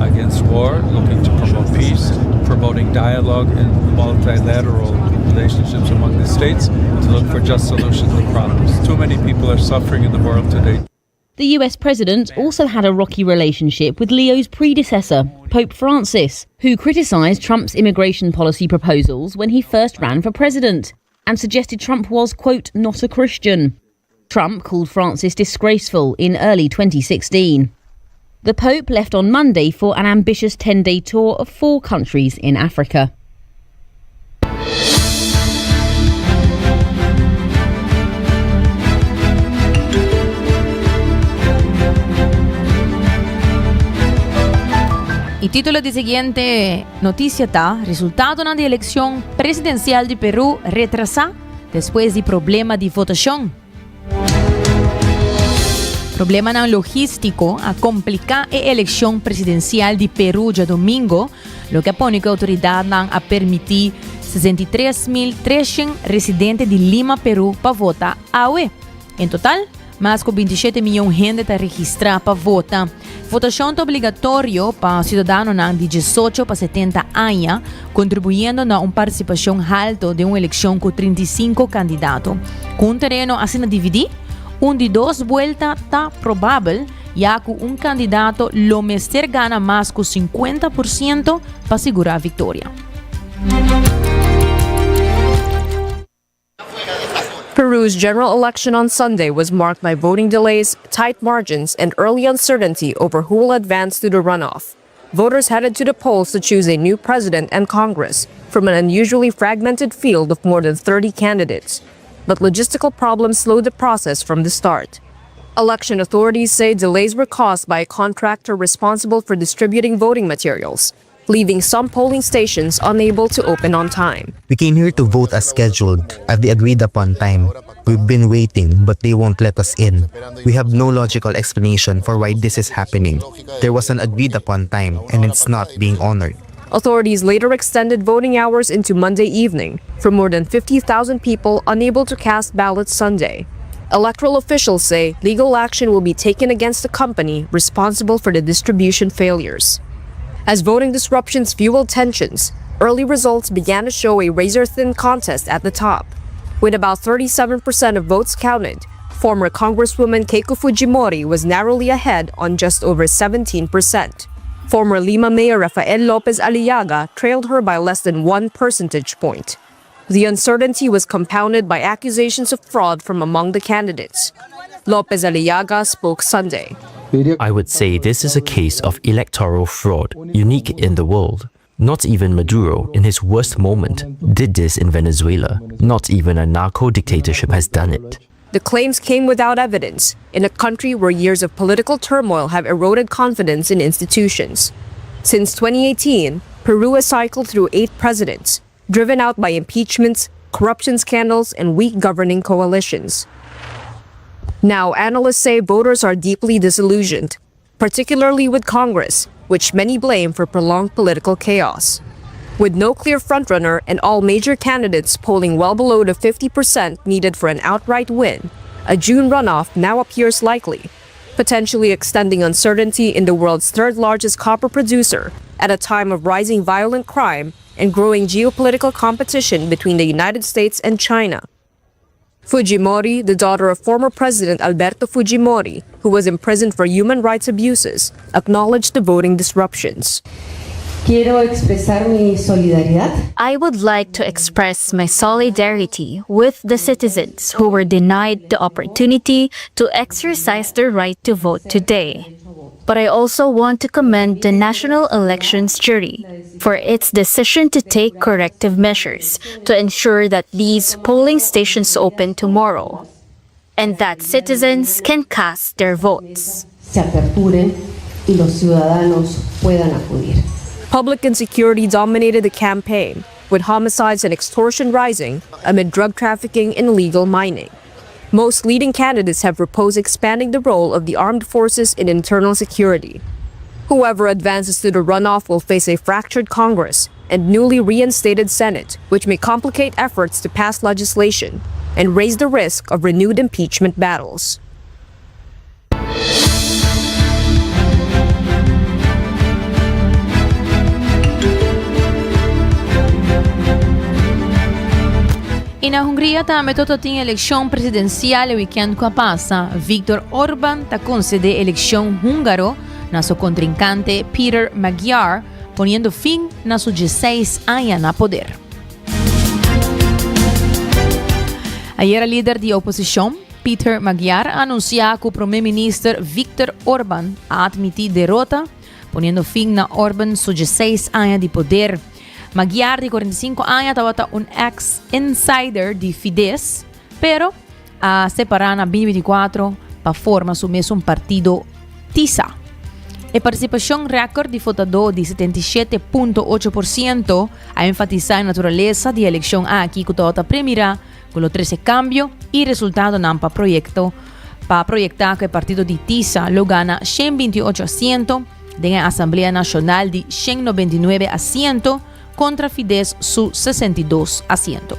against war, looking to promote peace, promoting dialogue and multilateral relationships among the states to look for just solutions to problems. Too many people are suffering in the world today. The US president also had a rocky relationship with Leo's predecessor, Pope Francis, who criticised Trump's immigration policy proposals when he first ran for president and suggested Trump was, quote, not a Christian. Trump called Francis disgraceful in early 2016. The Pope left on Monday for an ambitious 10-day tour of 4 countries in Africa. Título de siguiente notícia tá: resultado na eleição presidencial de Peru retrasa depois de problema de votação. Problema não logístico a complicar a eleição presidencial de Peru de domingo, lo que põe a autoridade a permitir 63.300 residentes de Lima, Peru, para votar hoje. Em total, mais de 27 milhões de gente está registrada para votar. Votação é obrigatória para cidadãos de 18 para 70 anos, contribuindo a participação alta de uma eleição com 35 candidatos. Com um terreno assim dividido, de 2 vueltas está provável, já que um candidato lo mester gana mais que 50% para segurar a vitória. Peru's general election on Sunday was marked by voting delays, tight margins, and early uncertainty over who will advance to the runoff. Voters headed to the polls to choose a new president and Congress from an unusually fragmented field of more than 30 candidates. But logistical problems slowed the process from the start. Election authorities say delays were caused by a contractor responsible for distributing voting materials, leaving some polling stations unable to open on time. We came here to vote as scheduled at the agreed-upon time. We've been waiting, but they won't let us in. We have no logical explanation for why this is happening. There was an agreed-upon time, and it's not being honored. Authorities later extended voting hours into Monday evening for more than 50,000 people unable to cast ballots Sunday. Electoral officials say legal action will be taken against the company responsible for the distribution failures. As voting disruptions fueled tensions, early results began to show a razor-thin contest at the top. With about 37% of votes counted, former Congresswoman Keiko Fujimori was narrowly ahead on just over 17%. Former Lima Mayor Rafael Lopez Aliaga trailed her by less than 1 percentage point. The uncertainty was compounded by accusations of fraud from among the candidates. Lopez Aliaga spoke Sunday. I would say this is a case of electoral fraud, unique in the world. Not even Maduro, in his worst moment, did this in Venezuela. Not even a narco-dictatorship has done it. The claims came without evidence in a country where years of political turmoil have eroded confidence in institutions. Since 2018, Peru has cycled through 8 presidents, driven out by impeachments, corruption scandals, and weak governing coalitions. Now, analysts say voters are deeply disillusioned, particularly with Congress, which many blame for prolonged political chaos. With no clear frontrunner and all major candidates polling well below the 50% needed for an outright win, a June runoff now appears likely, potentially extending uncertainty in the world's 3rd largest copper producer at a time of rising violent crime and growing geopolitical competition between the United States and China. Fujimori, the daughter of former President Alberto Fujimori, who was imprisoned for human rights abuses, acknowledged the voting disruptions. I would like to express my solidarity with the citizens who were denied the opportunity to exercise their right to vote today. But I also want to commend the National Elections Jury for its decision to take corrective measures to ensure that these polling stations open tomorrow and that citizens can cast their votes. Se aperturen y los ciudadanos puedan acudir. Public insecurity dominated the campaign, with homicides and extortion rising amid drug trafficking and illegal mining. Most leading candidates have proposed expanding the role of the armed forces in internal security. Whoever advances to the runoff will face a fractured Congress and newly reinstated Senate, which may complicate efforts to pass legislation and raise the risk of renewed impeachment battles. Ina Hungria ta metoto ting eleksyon presidensyal weekend kwa pasa, Viktor Orban ta concede eleksyon húngaro na su contrincante Peter Magyar, poniendo fin na su 16 años na poder. Ayer el líder de oposición, Peter Magyar, anunció que el primer ministro Viktor Orban ha admitido derrota, poniendo fin na Orban su 16 años de poder. Magyar, de 45 años, estaba un ex-insider de Fidesz, pero a separar na 2024 para formar su mesmo partido TISA. A participação recorde de votador de 77,8% a enfatizar a natureza de eleição aqui que está primeira com o 13 cambio e resultado não para projetar que o partido de TISA lo gana 128 assentos na Assembleia Nacional de 199 assentos contra Fidesz su 62 assentos.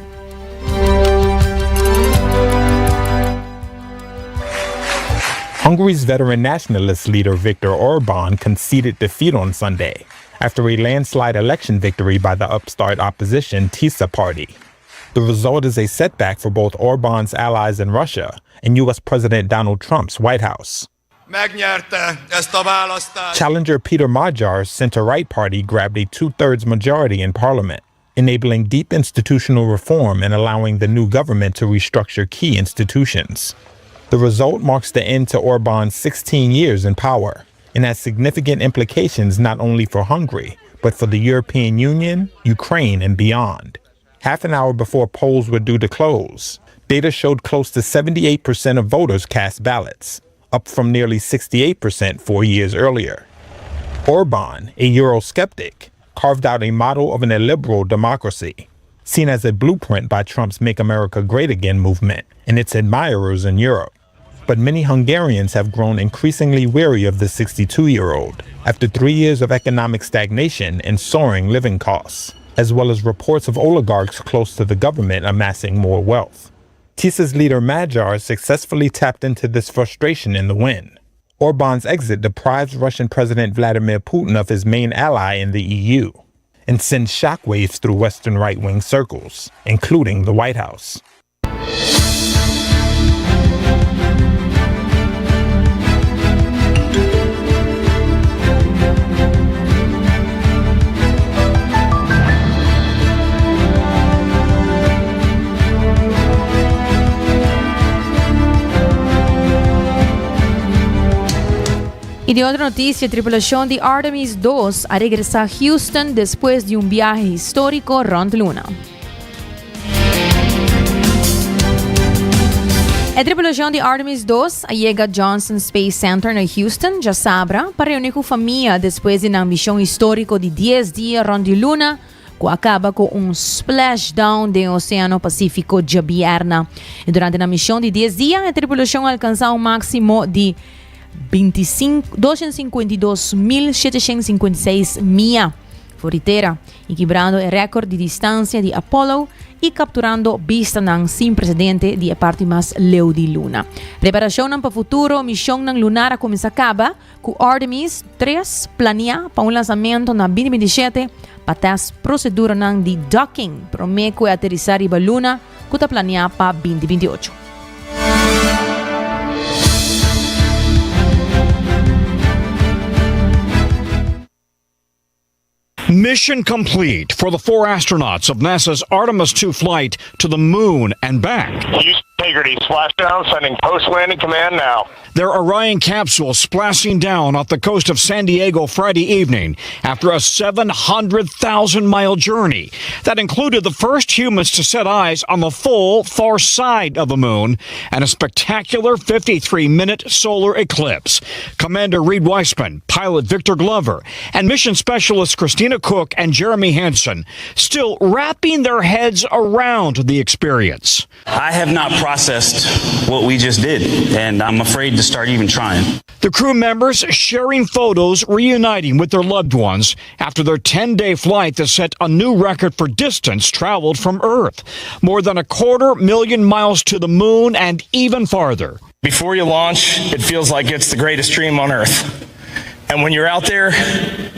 Hungary's veteran nationalist leader Viktor Orban conceded defeat on Sunday after a landslide election victory by the upstart opposition TISA party. The result is a setback for both Orban's allies in Russia and U.S. President Donald Trump's White House. Challenger Peter Magyar's center-right party grabbed a two-thirds majority in parliament, enabling deep institutional reform and allowing the new government to restructure key institutions. The result marks the end to Orban's 16 years in power and has significant implications not only for Hungary, but for the European Union, Ukraine, and beyond. Half an hour before polls were due to close, data showed close to 78% of voters cast ballots, up from nearly 68% 4 years earlier. Orban, a Eurosceptic, carved out a model of an illiberal democracy, seen as a blueprint by Trump's Make America Great Again movement and its admirers in Europe. But many Hungarians have grown increasingly weary of the 62-year-old after 3 years of economic stagnation and soaring living costs, as well as reports of oligarchs close to the government amassing more wealth. TISA's leader Magyar successfully tapped into this frustration in the win. Orban's exit deprives Russian President Vladimir Putin of his main ally in the EU and sends shockwaves through Western right-wing circles, including the White House. Y de otra noticia, tripulación de Artemis II a regresar a Houston después de un viaje histórico rond Luna. La tripulación de Artemis II llega a Johnson Space Center en Houston, ya sabrá, para reunir con familia después de una misión histórica de 10 días rond Luna, que acaba con un splashdown del Océano Pacífico de viernes. Y durante la misión de 10 días, la tripulación alcanzó un máximo de 252.756 millas forritera, equilibrando el récord de distancia de Apollo y capturando vista sin precedente de la parte más leu de Luna. Preparación para el futuro misión lunar comienza acaba con Artemis 3 planea para un lanzamiento en 2027 para la procedura de docking, promete aterrizar en la Luna que está planeada para 2028. Mission complete for the 4 astronauts of NASA's Artemis II flight to the moon and back. Houston, integrity. Splashdown sending post-landing command now. Their Orion capsule splashing down off the coast of San Diego Friday evening after a 700,000-mile journey that included the first humans to set eyes on the full far side of the moon and a spectacular 53-minute solar eclipse. Commander Reed Weissman, pilot Victor Glover, and mission specialist Christina Cook and Jeremy Hansen still wrapping their heads around the experience. I have not processed what we just did, and I'm afraid to start even trying. The crew members sharing photos reuniting with their loved ones after their 10-day flight that set a new record for distance traveled from Earth. More than 250,000 miles to the moon and even farther. Before you launch, it feels like it's the greatest dream on Earth. And when you're out there,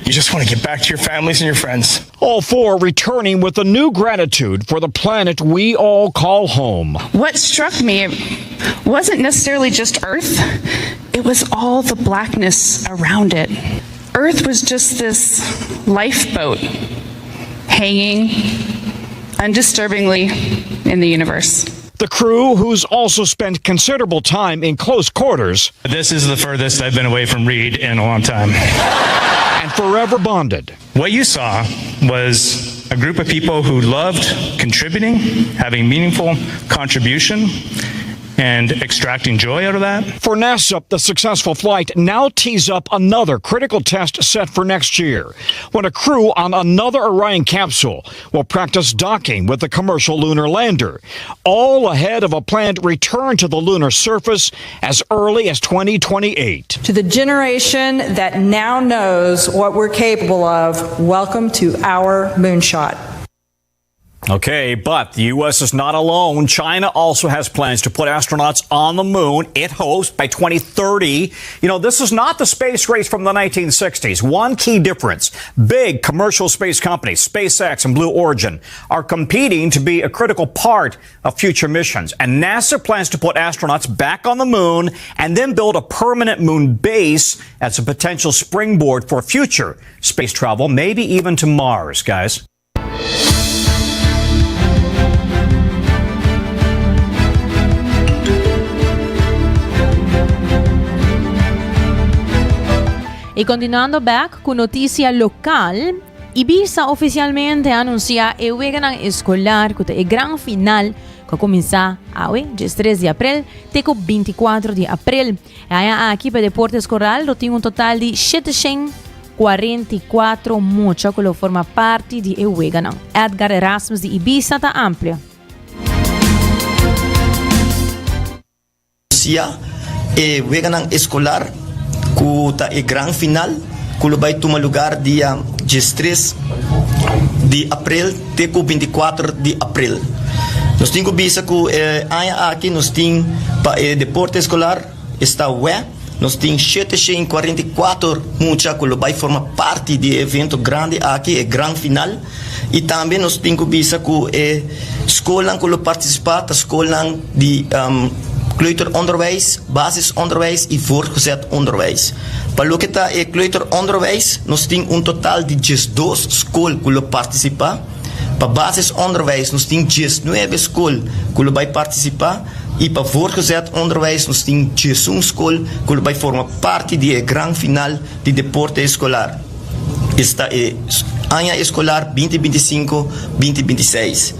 you just want to get back to your families and your friends. All four returning with a new gratitude for the planet we all call home. What struck me wasn't necessarily just Earth, it was all the blackness around it. Earth was just this lifeboat hanging undisturbingly in the universe. The crew, who's also spent considerable time in close quarters. This is the furthest I've been away from Reed in a long time. And forever bonded. What you saw was a group of people who loved contributing, having meaningful contribution, and extracting joy out of that. For NASA, the successful flight now tees up another critical test set for next year, when a crew on another Orion capsule will practice docking with the commercial lunar lander, all ahead of a planned return to the lunar surface as early as 2028. To the generation that now knows what we're capable of, welcome to our moonshot. Okay, but the U.S. is not alone. China also has plans to put astronauts on the moon, it hopes, by 2030. You know, this is not the space race from the 1960s. One key difference, big commercial space companies, SpaceX and Blue Origin, are competing to be a critical part of future missions. And NASA plans to put astronauts back on the moon and then build a permanent moon base as a potential springboard for future space travel, maybe even to Mars, guys. Y continuando back con noticia local, Ibiza oficialmente anuncia el weekend escolar con el gran final que comienza hoy, 3 de abril, teco 24 de abril. A equipe de deportes coral lo tiene un total de 744 mucha que lo forma parte de el weekend. Edgar Erasmus de Ibiza está amplia. El weekend escolar kuta e gran final kulo vai tomar lugar dia 13 de abril até 24 de abril. Nós temos visa que aqui nós temos para o deporte escolar está nós temos 744 mucha que vai formar parte do evento grande aqui é gran final e também nós temos visa que escola que participar escola de kleuteronderwijs, basisonderwijs en voortgezet onderwijs. Para lo que está el kleuteronderwijs, nos tiene un total de 12 school que lo participa. Para basisonderwijs, nos tiene 19 school que lo vai participar. E para voortgezet onderwijs, nos tiene 11 school que lo vai formar parte de gran final de deporte escolar. Esta é año escolar 2025-2026.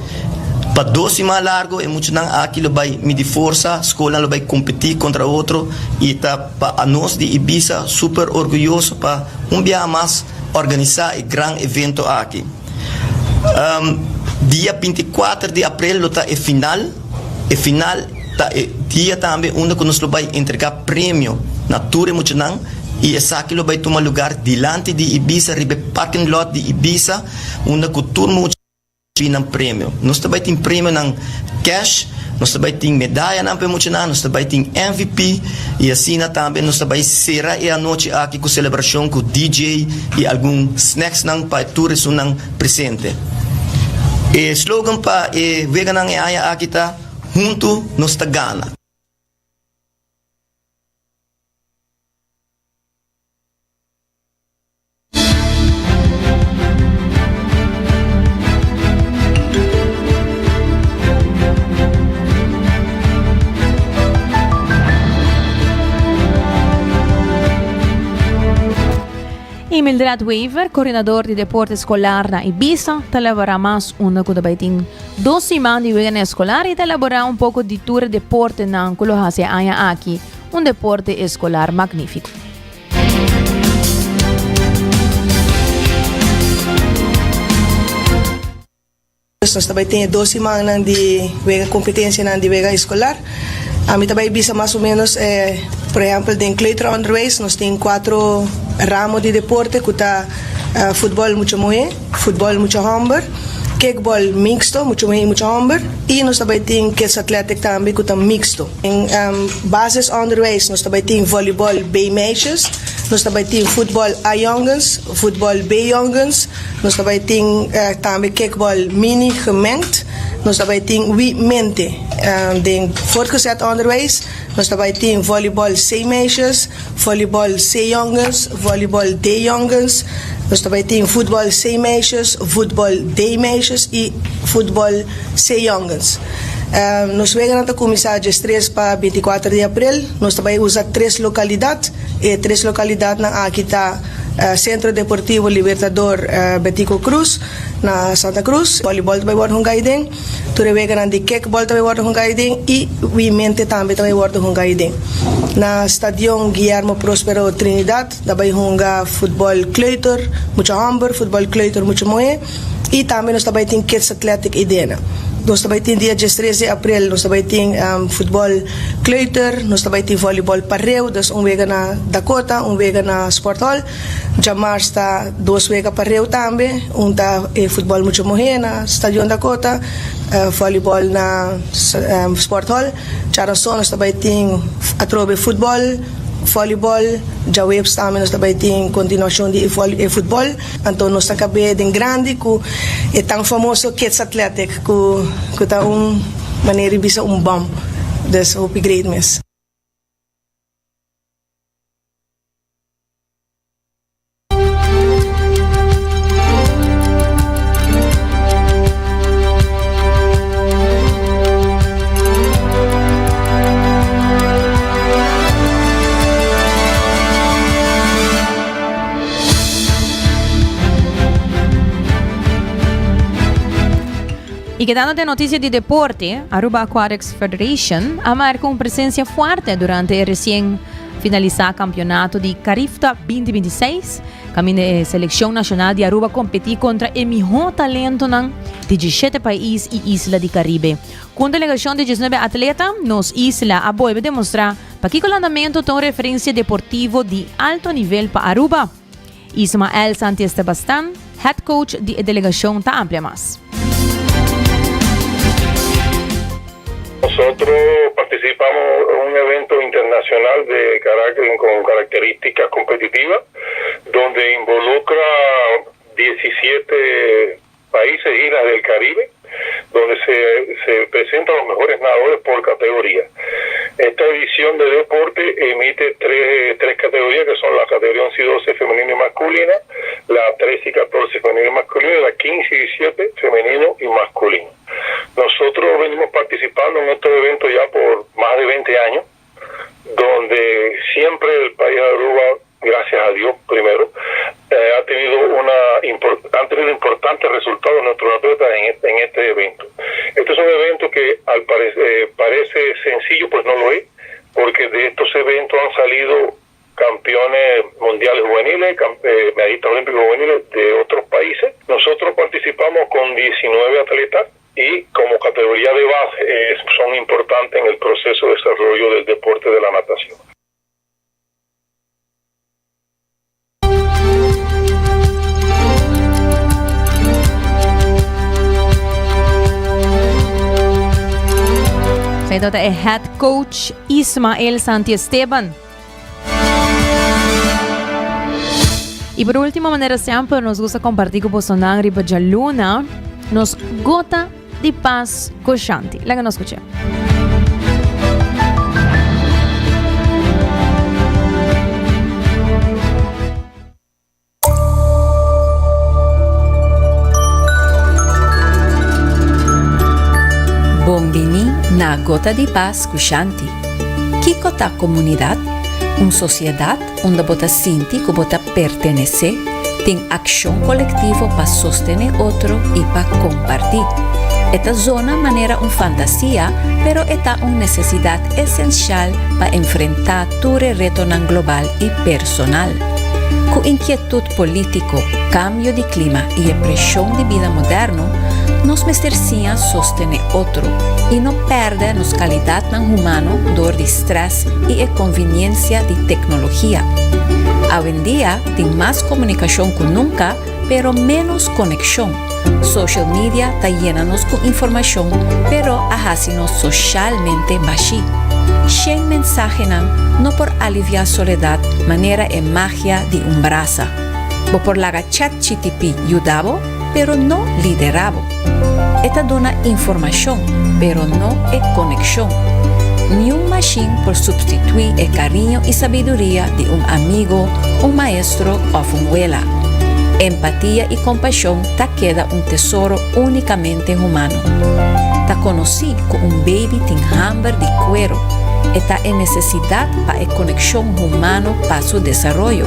Para 12 mais largo é muito não aqui lo vai medir força, a escola lo vai competir contra outro e tá para nós de Ibiza super orgulhoso para dia mais organizar um grande evento aqui. Dia 24 de abril tá é final tá é dia também onde nós lo vai entregar prêmio na tour muito não e essa aqui lo vai tomar lugar diante de Ibiza, ribe parking lot de Ibiza, onde o turno ng prêmio. Nós também temos prêmio ng cash, nós também temos medalha ng pemuchina, nós também temos MVP e assim também nós também será a noite aqui com celebração com DJ e alguns snacks ng para turismo ng presente. O slogan para o vegan ng aya aqui tá junto nos tagana. Mildred Weaver, coordinador de deporte escolar na Ibiza, te elaborar mais uma que também tem 2 semanas de weekend escolar e te elaborar um pouco de tour deporte na Colohasia Aya aqui, deporte escolar magnífico. Nós também temos 2 semanas de competência na de escolar. A mim também bisa mais ou menos, por exemplo, de Kleuter Onderwijs, nós temos 4 ramos de deporte, que tá futebol muito moe, futebol muito hamber, kickball mixto, muito moe, muito hamber, e nós também temos kids athletic também, que tá mixto. Em basis onderwijs, nós também temos voleibol B-meisjes, nós também temos futebol A-jongens, futebol B-jongens, nós também temos também kickball mini gemengd, nós também temos mente de voortgezet onderwijs, nós também temos voleibol C-meisjes, voleibol C-jongens, voleibol D-jongens, nós também temos futebol C-meisjes, voetbal D-meisjes e futebol C-jongens. Nós vamos começar dia 3 para 24 de abril. Nós também usamos 3 localidades. E 3 localidades aqui está Centro Deportivo Libertador Betico Cruz, na Santa Cruz. Voleibol também vai gaiden. Toda vez que kickball também vai gaiden. E o mente também vai gaiden. Na Stadion Guillermo Próspero Trinidad, também vai futebol kleuter, muito hamber, futebol kleuter, muito moe. E também nós também temos kids athletic idena. Nós também temos dia 13 de abril, nós também temos futebol kleuter, nós também temos voleibol parreu, dus vez na Dakota, vez na Sport Hall. Jamar está 2 vezes parreu também, está futebol muito morrer na Stadion Dakota, voleibol na Sport Hall. Charanson, nós também temos atrobe futebol, voleibol, já webs também nós também tem continuação de futebol, então nós acabamos de grande que é tão famoso kids athletic que está maneira bisa bom, dus upgrade mes. Y quedando de noticias de deporte, Aruba Aquatics Federation marcó una presencia fuerte durante el recién finalizado campeonato de Carifta 2026. Camino de selección nacional de Aruba competir contra el mejor talento de 17 países y islas del Caribe. Con delegación de 19 atletas, nos isla a vuelve demostrar para que el andamiento tiene referencia deportivo de alto nivel para Aruba. Ismael Santiago Sebastián, head coach de delegación, está amplia más. Nosotros participamos en un evento internacional con características competitivas, donde involucra 17 países y islas del Caribe, donde se presentan los mejores nadadores por categoría. Esta edición de deporte emite tres categorías, que son la categoría 11 y 12 femenina y masculina, la 13 y 14 femenina y masculina, y la 15 y 17 femenino y masculino. Nosotros venimos participando en estos eventos ya por más de 20 años, donde siempre el país de Aruba, gracias a Dios primero, han tenido importantes resultados nuestros atletas en este evento. Este es un evento que al parece sencillo, pues no lo es, porque de estos eventos han salido campeones mundiales juveniles, medallistas olímpicos juveniles de otros países. Nosotros participamos con 19 atletas y como categoría de base son importantes en el proceso de desarrollo del deporte de la natación. Entonces, el head coach Ismael Santiesteban. Y por último, manera siempre nos gusta compartir con vosotros riba de luna, nos gota de paz cochanti. La que nos escuché. Bombini na Gota de Paz Cushanti. Kiko ta comunidad, una sociedad onde bota sinti que bota pertenece Tem acción colectivo para sostener otro y para compartir. Esta zona manera una fantasía, pero esta una necesidad esencial para enfrentar todo el reto global y personal. Con inquietud político, cambio de clima y presión de vida moderno, nos merecía sostener otro y no perder nos calidad humano door de estrés y conveniencia de tecnología. Hoy en día, hay más comunicación que nunca, pero menos conexión. Social media está llenanos con información, pero haciéndonos socialmente bají. Sin mensaje no por aliviar soledad, manera en magia de un brasa. O por la chat GTP ayudaba, pero no lideraba. Esta dona información, pero no es conexión. Ni un machine por sustituir el cariño y sabiduría de un amigo, un maestro o una abuela. Empatía y compasión te queda un tesoro únicamente humano. Te conocí con un baby tin hambre de cuero. Esta es necesidad para la conexión humana para su desarrollo.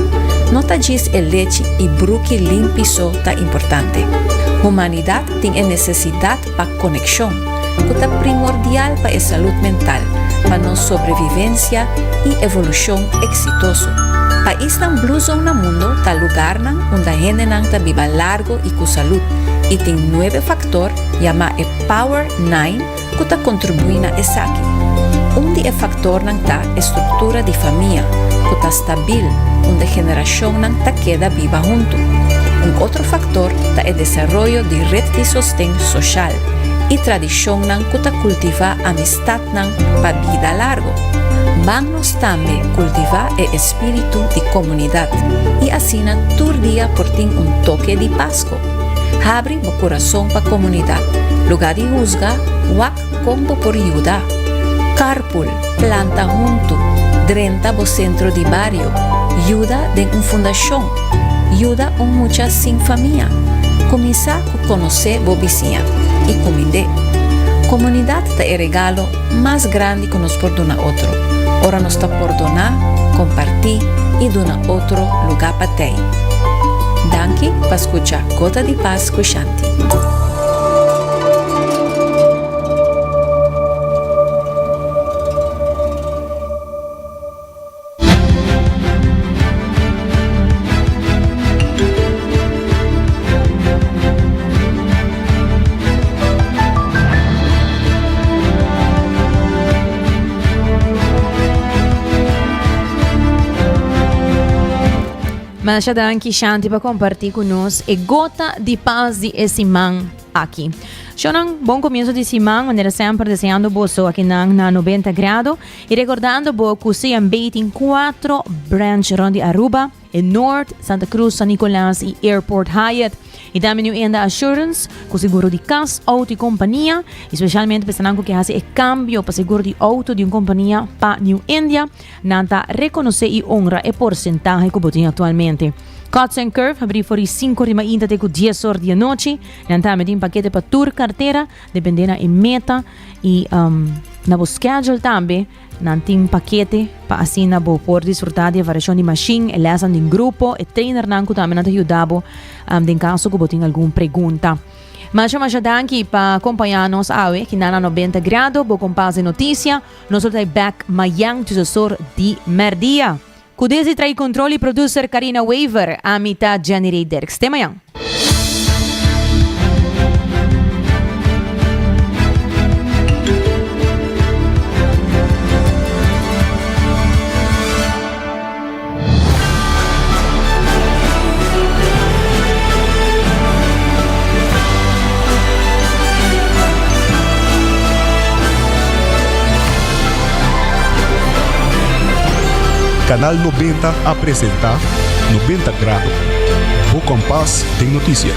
No te dice el leche y bruqui limpizo tan importante. Humanidad tiene necesidad para conexión, que es primordial para la salud mental, para nuestra sobrevivencia y evolución exitosa. País tan bluso en el mundo, tal lugar donde gente ta viva largo y con salud. Y tiene 9 factores llamados Power 9 que te contribuyen a eso. Un de factor ta estructura de familia, que está estable, donde generación te queda viva junto. Un otro factor es el desarrollo de red de sostén social y tradición que te cultiva amistad para vida largo. Vamos también cultivar el espíritu de comunidad y así todo día por ti un toque de pasco. Abre el corazón para comunidad, lugar de juzgar, wak combo por ayuda. Carpool, planta junto, drenta bo centro de barrio, ayuda de una fundación, ayuda a muchas sin familia. Comienza a conocer bo vizinha y cominde. Comunidad es el regalo más grande que nos perdona otro. Ahora nos está por donar, compartir y donar otro lugar para ti. Danke para escuchar Gota de Paz con Shanti. Mas já danke Shanti para compartilhar conosco e gota de paz de esse man aqui. Já um bom começo de semana, maneira sempre desejando boa aqui na 90 graus e recordando boa que se tem 4 branches onde Aruba, e North, Santa Cruz, San Nicolás e Airport Hyatt. E também ainda Assurance, com seguro de casa, auto e companhia, especialmente pensando que hace o cambio para seguro de auto de uma companhia para New India, nanta reconhecer e honra o porcentaje que botem atualmente. Cuts and Curve abrir por 5 de manhã até 10 horas da noite, nanta me tem paquete para tour carteira, dependendo da meta e na bo schedule também. Não tem paquete para assim na boa por desfrutar de variação de machine, lesson de grupo, e trainer não que também te ajudava em caso que botem alguma pergunta. Mas eu já danke para acompanhar-nos hoje, que na 90 graus, vou comprar a notícia, nós estamos back amanhã, tesouro de merdia. Com desse trai controle, producer Karina Weaver, a mitad Jenny Derks. Até amanhã. Canal 90 apresenta 90 grados. O Compás tem notícia.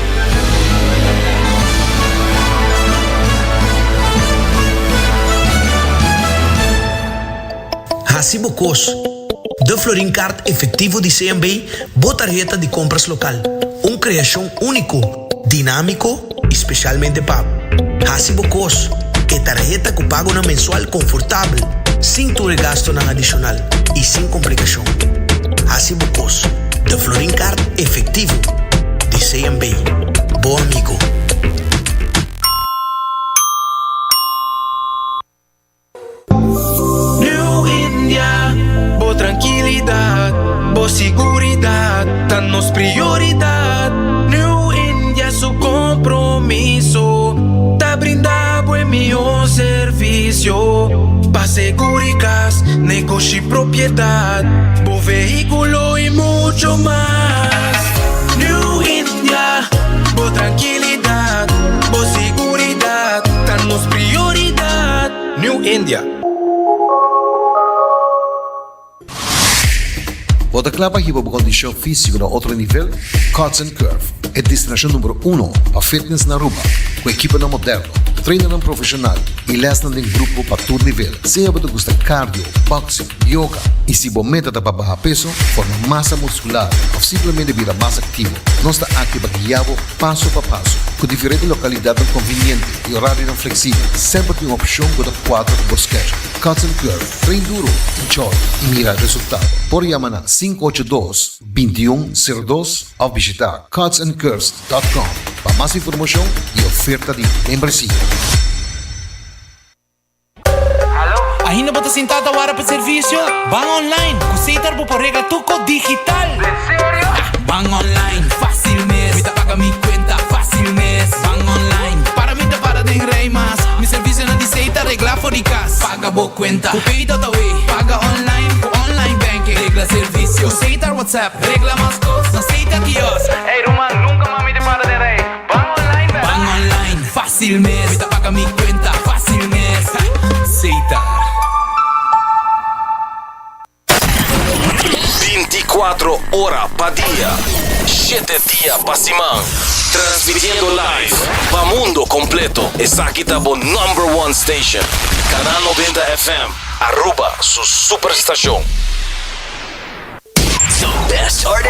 Hacibocos. De Florincard efetivo de CMB, boa tarjeta de compras local. Uma criação único, dinâmico, especialmente para Hacibocos. É tarjeta que paga na mensual confortável, sem todo gasto não adicional e sem complicação. Hacibocos. De Florincard efetivo. CMB. Bo amigo. New India, bo tranquilidad, bo seguridad, danos prioridad. New India, su compromiso, te brinda buen mejor servicio. Pa' seguricas, negocio y propiedad, bo vehículo y mucho más. New India, bo tranquilidad, bo seguridad, danos prioridad. New India. Wat de klapa hibo condition físico na outro nível, Cuts and Curve é destinação número 1 para fitness na Aruba, com equipa na moderno, treino profissional e lesson em grupo para todo nível. Se você gosta de cardio, boxing, yoga e se você meta para baixar peso, formar massa muscular ou simplesmente virar mais ativo, nós estamos aqui para guiá-lo passo a passo, com diferentes localidades convenientes e horários flexíveis. Sempre tem uma opção com a 4 por schedule. Cuts and Curve, treino duro, enjoy e mira resultado. Por chamar na 582-2102 ou visitar cutsandcurves.com para mais informação e oferta de membresia. Ainda bota sentado agora para serviço? Van online, aceitar por rega tuco digital. ¿En serio? Van online, fácil mes. Me paga mi cuenta, fácil mes. Van online, para mí te para de rey más. Mi servicio no dice regla fóricas. Paga por cuenta, pedido away. Paga online, online banking. Regla servicio, aceitar WhatsApp. Regla más cosas, aceita Dios. Hey Roman, nunca mami te para de rey. Van online, ¿verdad? Van online, fácil mes. Me paga mi cuenta, fácil mes. Aceitar. 24 horas pa' día, 7 días pa' semana, transmitiendo live pa' mundo completo. Esa aquí está por #1 station, Canal 90 FM, Aruba, su superestación. The best artists